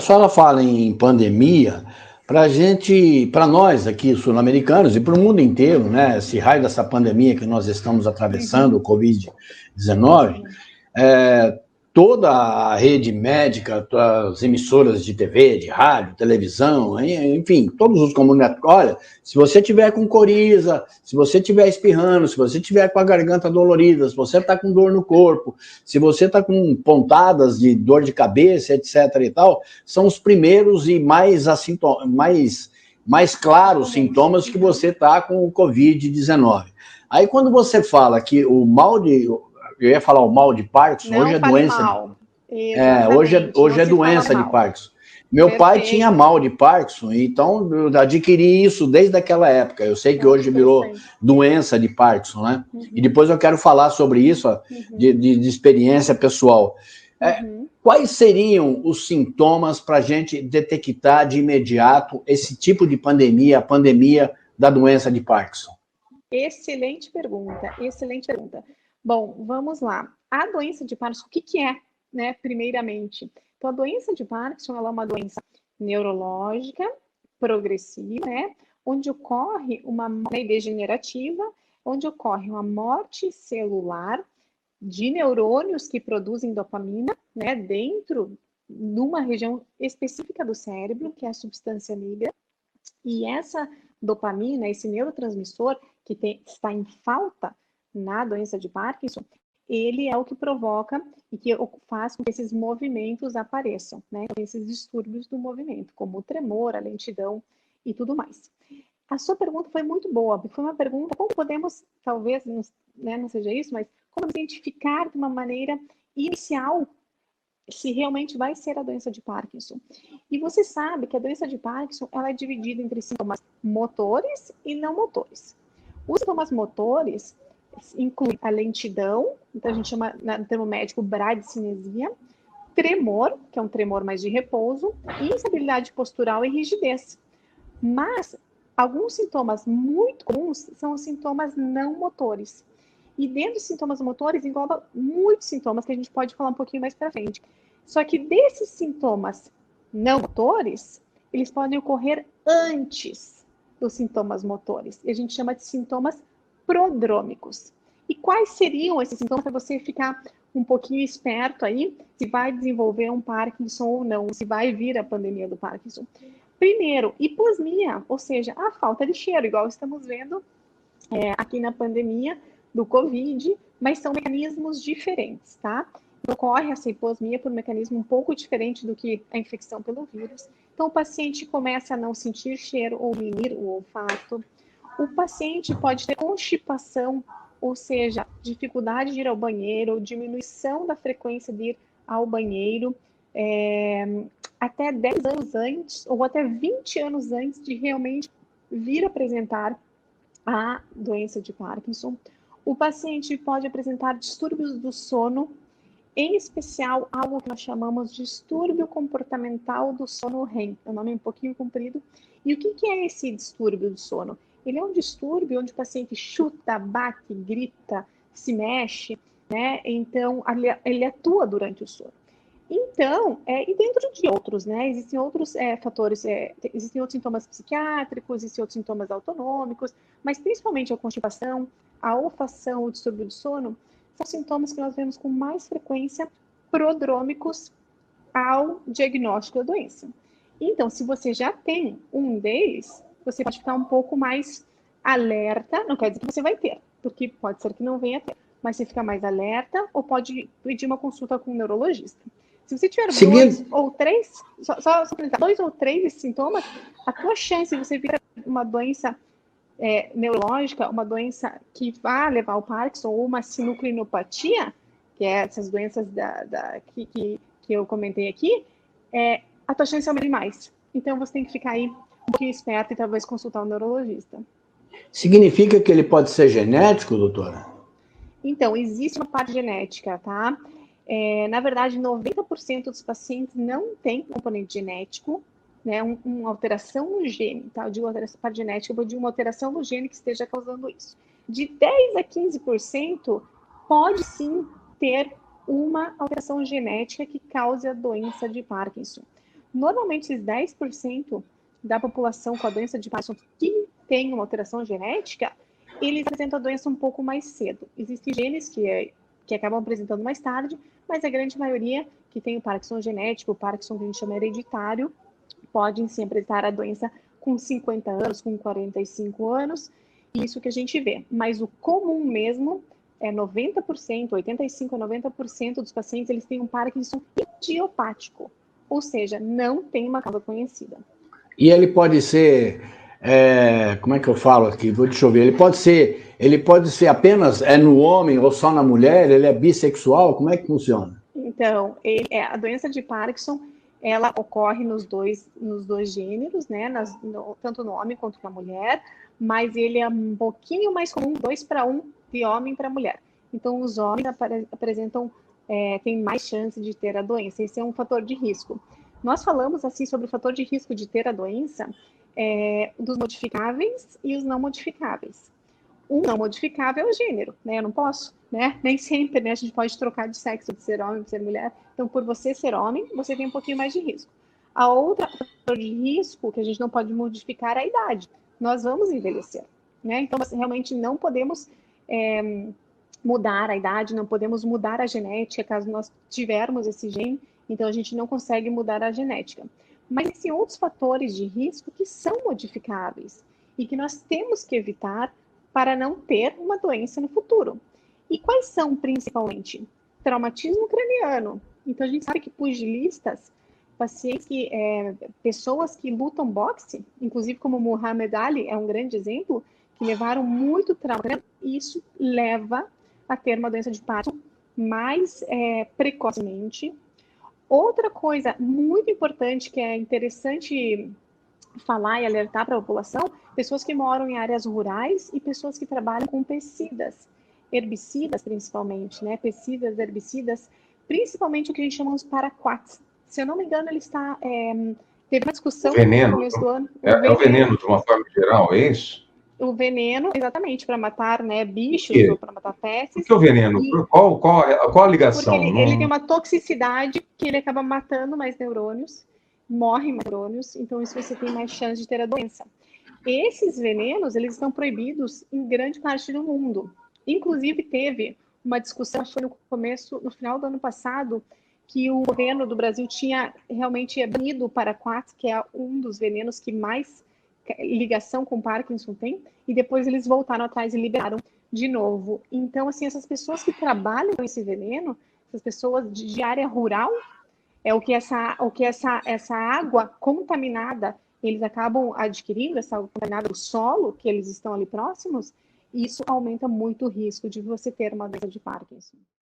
A senhora fala em pandemia, para gente, para nós aqui sul-americanos e para o mundo inteiro, né? Esse raio dessa pandemia que nós estamos atravessando, o Covid-19, é, toda a rede médica, as emissoras de TV, de rádio, televisão, enfim, todos os comunicados. Olha, se você tiver com coriza, se você tiver espirrando, se você tiver com a garganta dolorida, se você está com dor no corpo, se você está com pontadas de dor de cabeça, etc. e tal, são os primeiros e mais claros sintomas que você está com o Covid-19. Aí quando você fala que o mal de... Eu ia falar o mal de Parkinson, Não hoje é fale doença. Mal. Exatamente. Hoje é doença de Parkinson. Meu pai tinha mal de Parkinson, então eu adquiri isso desde aquela época. Eu sei que hoje virou doença de Parkinson, né? E depois eu quero falar sobre isso, de experiência pessoal. Quais seriam os sintomas para a gente detectar de imediato esse tipo de pandemia, a pandemia da doença de Parkinson? Excelente pergunta, excelente pergunta. Bom, vamos lá. A doença de Parkinson, o que é, né, primeiramente? Então, a doença de Parkinson, ela é uma doença neurológica, progressiva, né, onde ocorre uma degenerativa, onde ocorre uma morte celular de neurônios que produzem dopamina, né, dentro de uma região específica do cérebro, que é a substância negra, e essa dopamina, esse neurotransmissor que está em falta na doença de Parkinson, ele é o que provoca e que faz com que esses movimentos apareçam, né? Esses distúrbios do movimento, como o tremor, a lentidão e tudo mais. A sua pergunta foi muito boa, foi uma pergunta, como podemos, talvez, né, não seja isso, mas como identificar de uma maneira inicial se realmente vai ser a doença de Parkinson. E você sabe que a doença de Parkinson ela é dividida entre sintomas motores e não motores. Os sintomas motores incluem a lentidão, então a gente chama, no termo médico, bradicinesia, tremor, que é um tremor mais de repouso, instabilidade postural e rigidez. Mas alguns sintomas muito comuns são os sintomas não motores. E dentro dos sintomas motores engloba muitos sintomas que a gente pode falar um pouquinho mais para frente. Só que desses sintomas não motores, eles podem ocorrer antes dos sintomas motores. E a gente chama de sintomas prodrômicos. E quais seriam esses sintomas para você ficar um pouquinho esperto aí, se vai desenvolver um Parkinson ou não, se vai vir a pandemia do Parkinson? Primeiro, hiposmia, ou seja, a falta de cheiro, igual estamos vendo aqui na pandemia do Covid, mas são mecanismos diferentes, tá? Ocorre essa hiposmia por um mecanismo um pouco diferente do que a infecção pelo vírus. Então, o paciente começa a não sentir cheiro ou diminuir o olfato. O paciente pode ter constipação, ou seja, dificuldade de ir ao banheiro, ou diminuição da frequência de ir ao banheiro, até 10 anos antes, ou até 20 anos antes de realmente vir apresentar a doença de Parkinson. O paciente pode apresentar distúrbios do sono, em especial algo que nós chamamos de distúrbio comportamental do sono REM. É um nome um pouquinho comprido. E o que é esse distúrbio do sono? Ele é um distúrbio onde o paciente chuta, bate, grita, se mexe, né? Então, ele atua durante o sono. Então, e dentro de outros, né? Existem outros fatores, existem outros sintomas psiquiátricos, existem outros sintomas autonômicos, mas principalmente a constipação, a olfação, o distúrbio do sono, são sintomas que nós vemos com mais frequência prodrômicos ao diagnóstico da doença. Então, se você já tem um deles, você pode ficar um pouco mais alerta, não quer dizer que você vai ter, porque pode ser que não venha a ter, mas você fica mais alerta ou pode pedir uma consulta com um neurologista. Se você tiver dois ou três, só dois ou três desses sintomas, a tua chance de você vir uma doença neurológica, uma doença que vai levar ao Parkinson, ou uma sinucleinopatia, que é essas doenças que eu comentei aqui, a tua chance aumenta mais. Então, você tem que ficar aí um pouquinho esperto e talvez consultar um neurologista. Significa que ele pode ser genético, doutora? Então, existe uma parte genética, tá? Na verdade, 90% dos pacientes não têm componente genético, né? Uma alteração no gene, tá? Eu digo alteração parte genética, eu vou de uma alteração no gene que esteja causando isso. De 10 a 15% pode sim ter uma alteração genética que cause a doença de Parkinson. Normalmente, esses 10% da população com a doença de Parkinson que tem uma alteração genética, eles apresentam a doença um pouco mais cedo. Existem genes que acabam apresentando mais tarde, mas a grande maioria que tem o Parkinson genético, o Parkinson que a gente chama hereditário, podem sim apresentar a doença com 50 anos, com 45 anos, isso que a gente vê. Mas o comum mesmo é 90%, 85% a 90% dos pacientes, eles têm um Parkinson idiopático, ou seja, não tem uma causa conhecida. E ele pode ser, como é que eu falo aqui? Deixa eu ver, ele pode ser apenas no homem ou só na mulher? Ele é bissexual? Como é que funciona? Então, a doença de Parkinson, ela ocorre nos dois gêneros, né? Tanto no homem quanto na mulher, mas ele é um pouquinho mais comum, 2-1, de homem para mulher. Então, os homens têm mais chance de ter a doença. Esse é um fator de risco. Nós falamos assim sobre o fator de risco de ter a doença, dos modificáveis e os não modificáveis. O não modificável é o gênero, né? Eu não posso, né? Nem sempre, né? A gente pode trocar de sexo, de ser homem, de ser mulher. Então, por você ser homem, você tem um pouquinho mais de risco. A outra fator de risco que a gente não pode modificar é a idade. Nós vamos envelhecer, né? Então, realmente não podemos mudar a idade, não podemos mudar a genética, caso nós tivermos esse gene, então a gente não consegue mudar a genética. Mas existem outros fatores de risco que são modificáveis e que nós temos que evitar para não ter uma doença no futuro. E quais são, principalmente? Traumatismo craniano. Então, a gente sabe que pugilistas, pacientes pessoas que lutam boxe, inclusive como Muhammad Ali, é um grande exemplo, que levaram muito trauma, e isso leva a ter uma doença de Parkinson mais precocemente. Outra coisa muito importante que é interessante falar e alertar para a população, pessoas que moram em áreas rurais e pessoas que trabalham com pesticidas, herbicidas principalmente, né? Pesticidas, herbicidas, principalmente o que a gente chama de paraquats. Se eu não me engano, teve uma discussão veneno, no começo do ano. o veneno de uma forma geral, é isso? O veneno, exatamente, para matar, né, bichos ou para matar pestes. Por que o veneno? Qual a ligação? Porque ele tem uma toxicidade que ele acaba matando mais neurônios, morrem mais neurônios, então isso você tem mais chance de ter a doença. Esses venenos, eles estão proibidos em grande parte do mundo. Inclusive, teve uma discussão, foi no final do ano passado, que o governo do Brasil tinha realmente banido o paraquat, que é um dos venenos que mais ligação com Parkinson tem, e depois eles voltaram atrás e liberaram de novo. Então, assim, essas pessoas que trabalham com esse veneno, essas pessoas de área rural, o que essa água contaminada, eles acabam adquirindo, essa água contaminada do solo, que eles estão ali próximos, e isso aumenta muito o risco de você ter uma doença de Parkinson.